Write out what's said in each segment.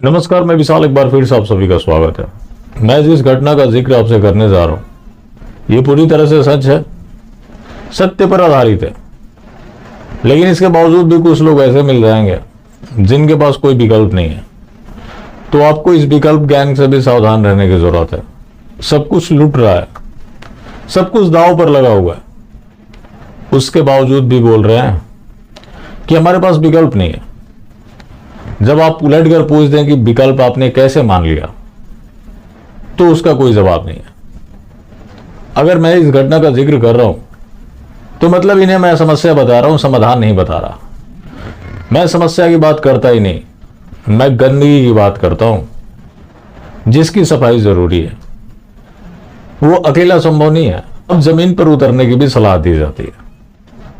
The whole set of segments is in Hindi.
नमस्कार, मैं विशाल। एक बार फिर से आप सभी का स्वागत है। मैं जिस घटना का जिक्र आपसे करने जा रहा हूं ये पूरी तरह से सच है, सत्य पर आधारित है। लेकिन इसके बावजूद भी कुछ लोग ऐसे मिल जाएंगे जिनके पास कोई विकल्प नहीं है। तो आपको इस विकल्प गैंग से भी सावधान रहने की जरूरत है। सब कुछ लूट रहा है, सब कुछ दांव पर लगा हुआ है, उसके बावजूद भी बोल रहे हैं कि हमारे पास विकल्प नहीं है। जब आप उलट कर पूछ दें कि विकल्प आपने कैसे मान लिया, तो उसका कोई जवाब नहीं है। अगर मैं इस घटना का जिक्र कर रहा हूं तो मतलब इन्हें मैं समस्या बता रहा हूं, समाधान नहीं बता रहा। मैं समस्या की बात करता ही नहीं, मैं गंदगी की बात करता हूं जिसकी सफाई जरूरी है। वो अकेला संभव नहीं है। अब जमीन पर उतरने की भी सलाह दी जाती है।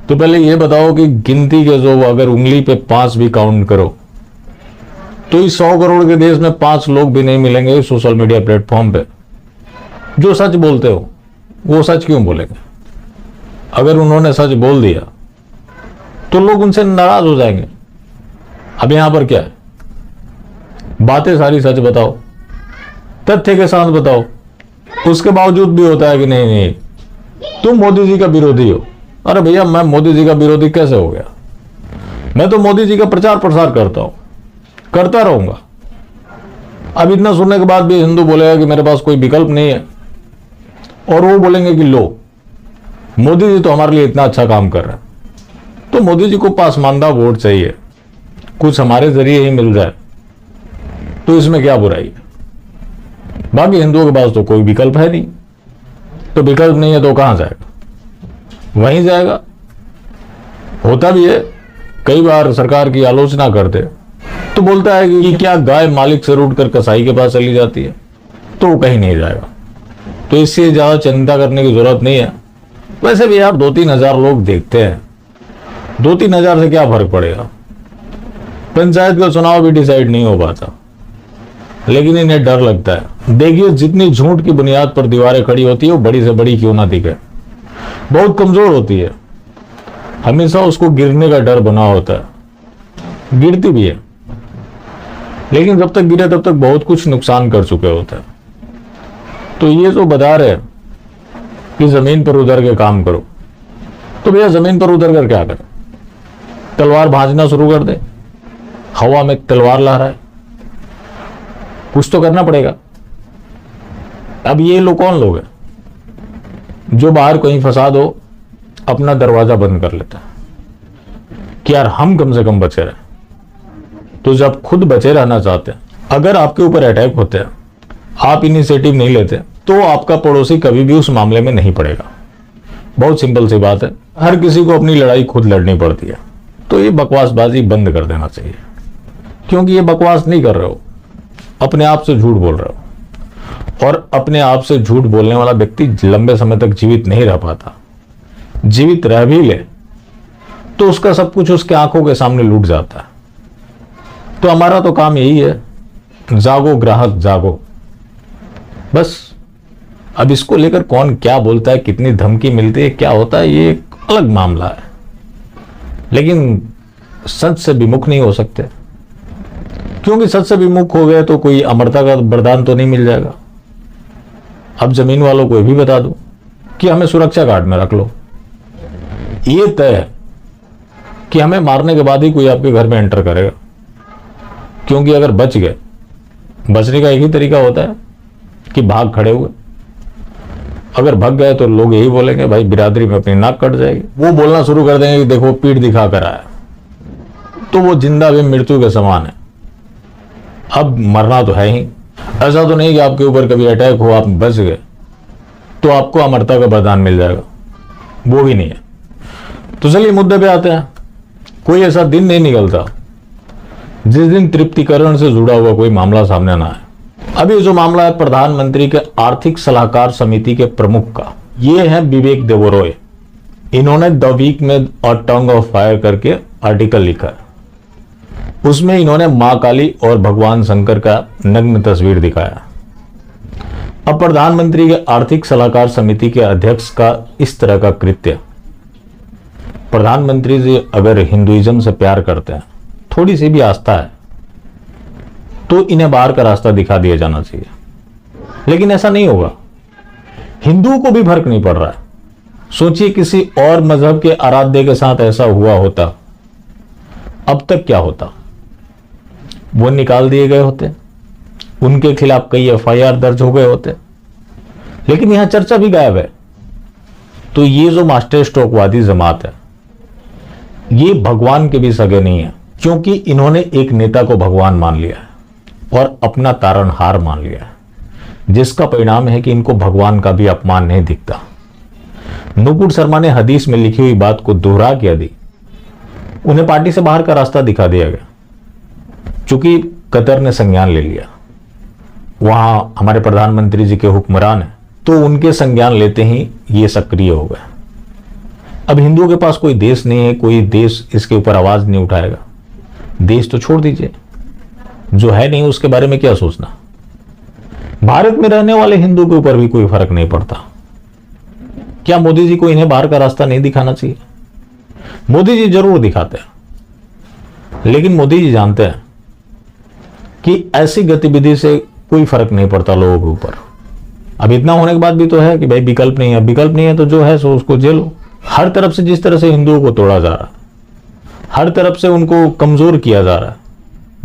तो पहले यह बताओ कि गिनती के जो अगर उंगली पे 5 भी काउंट करो तो इस 100 करोड़ के देश में 5 लोग भी नहीं मिलेंगे सोशल मीडिया प्लेटफॉर्म पे जो सच बोलते हो। वो सच क्यों बोलेंगे? अगर उन्होंने सच बोल दिया तो लोग उनसे नाराज हो जाएंगे। अब यहां पर क्या है, बातें सारी सच बताओ, तथ्य के साथ बताओ। उसके बावजूद भी होता है कि नहीं नहीं तुम मोदी जी का विरोधी हो। अरे भैया, मैं मोदी जी का विरोधी कैसे हो गया? मैं तो मोदी जी का प्रचार प्रसार करता हूं, करता रहूंगा। अब इतना सुनने के बाद भी हिंदू बोलेगा कि मेरे पास कोई विकल्प नहीं है, और वो बोलेंगे कि लो मोदी जी तो हमारे लिए इतना अच्छा काम कर रहे हैं, तो मोदी जी को पासमानदा वोट चाहिए, कुछ हमारे जरिए ही मिल जाए तो इसमें क्या बुराई है? बाकी हिंदुओं के पास तो कोई विकल्प है नहीं। तो विकल्प नहीं है तो कहां जाएगा? वहीं जाएगा। होता भी है, कई बार सरकार की आलोचना करते तो बोलता है कि क्या गाय मालिक से रूठ कर कसाई के पास चली जाती है? तो वो कहीं नहीं जाएगा। तो इससे ज्यादा चिंता करने की जरूरत नहीं है। वैसे भी यार 2-3 हजार लोग देखते हैं, 2-3 हजार से क्या फर्क पड़ेगा? पंचायत का चुनाव भी डिसाइड नहीं हो पाता, लेकिन इन्हें डर लगता है। देखिए, जितनी झूठ की बुनियाद पर दीवारें खड़ी होती है वो बड़ी से बड़ी क्यों ना दिखे, बहुत कमजोर होती है। हमेशा उसको गिरने का डर बना होता है, गिरती भी है, लेकिन जब तक गिरे तब तक बहुत कुछ नुकसान कर चुके होते हैं। तो ये जो बता रहे कि जमीन पर उतर के काम करो, तो भैया जमीन पर उतर कर क्या करें? तलवार भांजना शुरू कर दे, हवा में तलवार लहराए? कुछ तो करना पड़ेगा। अब ये लोग कौन लोग हैं जो बाहर कहीं फसाद हो अपना दरवाजा बंद कर लेता है कि यार हम कम से कम बचे रहे? तो जब खुद बचे रहना चाहते हैं, अगर आपके ऊपर अटैक होते हैं, आप इनिशिएटिव नहीं लेते, तो आपका पड़ोसी कभी भी उस मामले में नहीं पड़ेगा। बहुत सिंपल सी बात है। हर किसी को अपनी लड़ाई खुद लड़नी पड़ती है। तो ये बकवासबाजी बंद कर देना चाहिए, क्योंकि ये बकवास नहीं कर रहे हो, अपने आप से झूठ बोल रहे हो। और अपने आप से झूठ बोलने वाला व्यक्ति लंबे समय तक जीवित नहीं रह पाता। जीवित रह भी ले तो उसका सब कुछ उसके आंखों के सामने लूट जाता है। तो हमारा तो काम यही है, जागो ग्राहक जागो, बस। अब इसको लेकर कौन क्या बोलता है, कितनी धमकी मिलती है, क्या होता है, ये एक अलग मामला है। लेकिन सच से विमुख नहीं हो सकते, क्योंकि सच से विमुख हो गए तो कोई अमरता का वरदान तो नहीं मिल जाएगा। अब जमीन वालों को भी बता दो कि हमें सुरक्षा गार्ड में रख लो। ये तय है कि हमें मारने के बाद ही कोई आपके घर में एंटर करेगा, क्योंकि अगर बच गए, बचने का एक ही तरीका होता है कि भाग खड़े हुए। अगर भाग गए तो लोग यही बोलेंगे भाई बिरादरी में अपनी नाक कट जाएगी। वो बोलना शुरू कर देंगे कि देखो पीठ दिखा कर आया। तो वो जिंदा भी मृत्यु के समान है। अब मरना तो है ही। ऐसा तो नहीं कि आपके ऊपर कभी अटैक हो, आप बच गए तो आपको अमरता का वरदान मिल जाएगा, वो भी नहीं है। तो चलिए मुद्दे पे आते हैं। कोई ऐसा दिन नहीं निकलता जिस दिन तृप्तिकरण से जुड़ा हुआ कोई मामला सामने ना आए। अभी जो मामला है प्रधानमंत्री के आर्थिक सलाहकार समिति के प्रमुख का, ये है विवेक देबरॉय। इन्होंने द वीक में अ टंग ऑफ फायर करके आर्टिकल लिखा है। उसमें इन्होंने मां काली और भगवान शंकर का नग्न तस्वीर दिखाया। अब प्रधानमंत्री के आर्थिक सलाहकार समिति के अध्यक्ष का इस तरह का कृत्य, प्रधानमंत्री जी अगर हिंदुइज्म से प्यार करते हैं, थोड़ी सी भी आस्था है, तो इन्हें बाहर का रास्ता दिखा दिया जाना चाहिए, लेकिन ऐसा नहीं होगा। हिंदुओं को भी फर्क नहीं पड़ रहा है। सोचिए किसी और मजहब के आराध्य के साथ ऐसा हुआ होता, अब तक क्या होता? वो निकाल दिए गए होते, उनके खिलाफ कई एफआईआर दर्ज हो गए होते, लेकिन यहां चर्चा भी गायब है। तो ये जो मास्टर स्ट्रोकवादी जमात है, ये भगवान के भी सगे नहीं है, क्योंकि इन्होंने एक नेता को भगवान मान लिया है और अपना तारणहार मान लिया है, जिसका परिणाम है कि इनको भगवान का भी अपमान नहीं दिखता। नुपुर शर्मा ने हदीस में लिखी हुई बात को दोहरा के दी, उन्हें पार्टी से बाहर का रास्ता दिखा दिया गया। चूंकि कतर ने संज्ञान ले लिया, वहां हमारे प्रधानमंत्री जी के हुक्मरान है, तो उनके संज्ञान लेते ही ये सक्रिय हो गए। अब हिंदुओं के पास कोई देश नहीं है, कोई देश इसके ऊपर आवाज नहीं उठाएगा। देश तो छोड़ दीजिए, जो है नहीं उसके बारे में क्या सोचना। भारत में रहने वाले हिंदू के ऊपर भी कोई फर्क नहीं पड़ता। क्या मोदी जी को इन्हें बाहर का रास्ता नहीं दिखाना चाहिए? मोदी जी जरूर दिखाते हैं, लेकिन मोदी जी जानते हैं कि ऐसी गतिविधि से कोई फर्क नहीं पड़ता लोगों के ऊपर। अब इतना होने के बाद भी तो है कि भाई विकल्प नहीं है। विकल्प नहीं है तो जो है सो उसको झेलो। हर तरफ से जिस तरह से हिंदुओं को तोड़ा जा रहा है, हर तरफ से उनको कमजोर किया जा रहा है,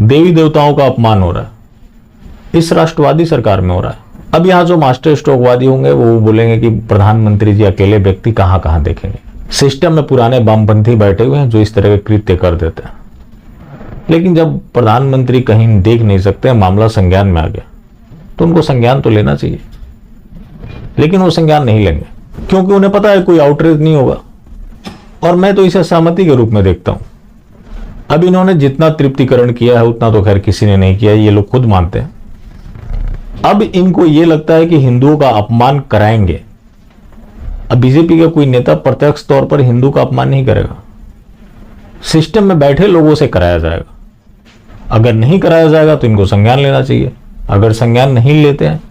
देवी देवताओं का अपमान हो रहा है, इस राष्ट्रवादी सरकार में हो रहा है। अब यहां जो मास्टर स्ट्रोकवादी होंगे वो बोलेंगे कि प्रधानमंत्री जी अकेले व्यक्ति कहां कहां देखेंगे। सिस्टम में पुराने वामपंथी बैठे हुए हैं जो इस तरह के कृत्य कर देते हैं, लेकिन जब प्रधानमंत्री कहीं देख नहीं सकते, मामला संज्ञान में आ गया, तो उनको संज्ञान तो लेना चाहिए, लेकिन वो संज्ञान नहीं लेंगे, क्योंकि उन्हें पता है कोई आउटरीच नहीं होगा। और मैं तो इसे सहमति के रूप में देखता हूं। अब इन्होंने जितना तृप्तिकरण किया है उतना तो खैर किसी ने नहीं किया, ये लोग खुद मानते हैं। अब इनको ये लगता है कि हिंदुओं का अपमान कराएंगे। अब बीजेपी का कोई नेता प्रत्यक्ष तौर पर हिंदू का अपमान नहीं करेगा, सिस्टम में बैठे लोगों से कराया जाएगा। अगर नहीं कराया जाएगा तो इनको संज्ञान लेना चाहिए। अगर संज्ञान नहीं लेते हैं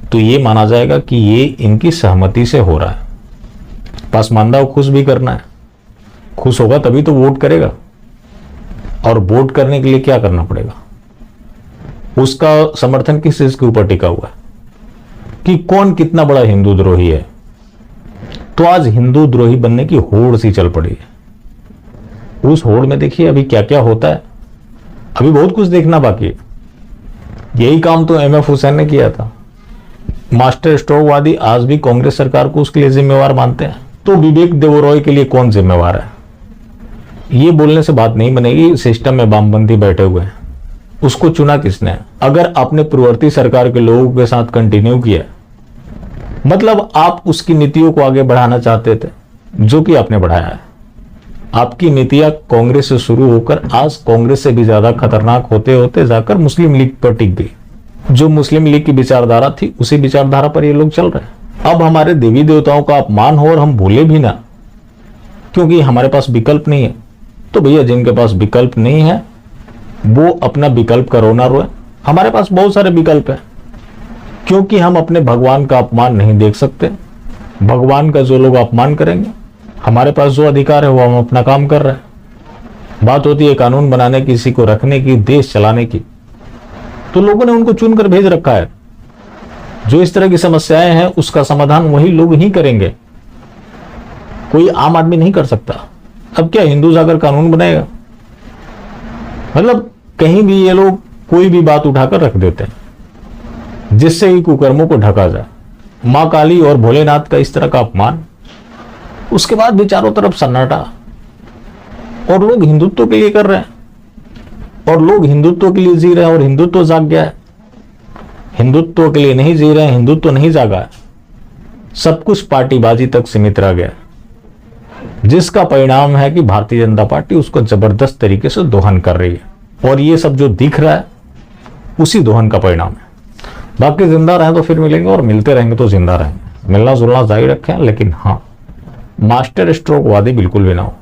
तो ये माना जाएगा कि ये इनकी सहमति से हो रहा है। पसमानदा को खुश भी करना है, खुश होगा तभी तो वोट करेगा। और वोट करने के लिए क्या करना पड़ेगा? उसका समर्थन किस चीज के ऊपर टिका हुआ है कि कौन कितना बड़ा हिंदू द्रोही है। तो आज हिंदू द्रोही बनने की होड़ सी चल पड़ी है। उस होड़ में देखिए अभी क्या क्या होता है, अभी बहुत कुछ देखना बाकी है। यही काम तो एमएफ हुसैन ने किया था। मास्टर स्ट्रोकवादी आज भी कांग्रेस सरकार को उसके लिए जिम्मेवार मानते हैं। तो विवेक देवरॉय के लिए कौन जिम्मेवार है? ये बोलने से बात नहीं बनेगी। सिस्टम में वामपंथी बैठे हुए हैं, उसको चुना किसने? अगर आपने पूर्ववर्ती सरकार के लोगों के साथ कंटिन्यू किया, मतलब आप उसकी नीतियों को आगे बढ़ाना चाहते थे, जो कि आपने बढ़ाया है। आपकी नीतियां कांग्रेस से शुरू होकर आज कांग्रेस से भी ज्यादा खतरनाक होते होते जाकर मुस्लिम लीग पर टिक गई। जो मुस्लिम लीग की विचारधारा थी उसी विचारधारा पर ये लोग चल रहे हैं। अब हमारे देवी देवताओं का अपमान हो और हम भूले भी ना, क्योंकि हमारे पास विकल्प नहीं है। तो भैया जिनके पास विकल्प नहीं है वो अपना विकल्प का रोना रोए। हमारे पास बहुत सारे विकल्प हैं, क्योंकि हम अपने भगवान का अपमान नहीं देख सकते। भगवान का जो लोग अपमान करेंगे, हमारे पास जो अधिकार है वो हम अपना काम कर रहे हैं। बात होती है कानून बनाने की, किसी को रखने की, देश चलाने की, तो लोगों ने उनको चुनकर भेज रखा है। जो इस तरह की समस्याएं हैं उसका समाधान वही लोग ही करेंगे, कोई आम आदमी नहीं कर सकता। अब क्या हिंदू जाकर कानून बनाएगा? मतलब कहीं भी ये लोग कोई भी बात उठाकर रख देते हैं जिससे ही कुकर्मों को ढका जाए। मां काली और भोलेनाथ का इस तरह का अपमान, उसके बाद भी चारों तरफ सन्नाटा, और लोग हिंदुत्व के लिए कर रहे हैं, और लोग हिंदुत्व के लिए जी रहे हैं, और हिंदुत्व जाग गया है। हिंदुत्व के लिए नहीं जी रहे हैं, हिंदुत्व नहीं जागा है, सब कुछ पार्टीबाजी तक सीमित रह गया, जिसका परिणाम है कि भारतीय जनता पार्टी उसको जबरदस्त तरीके से दोहन कर रही है। और ये सब जो दिख रहा है उसी दोहन का परिणाम है। बाकी जिंदा रहें तो फिर मिलेंगे, और मिलते रहेंगे तो जिंदा रहेंगे। मिलना जुलना जारी रखें, लेकिन हाँ, मास्टर स्ट्रोकवादी बिल्कुल भी ना हो।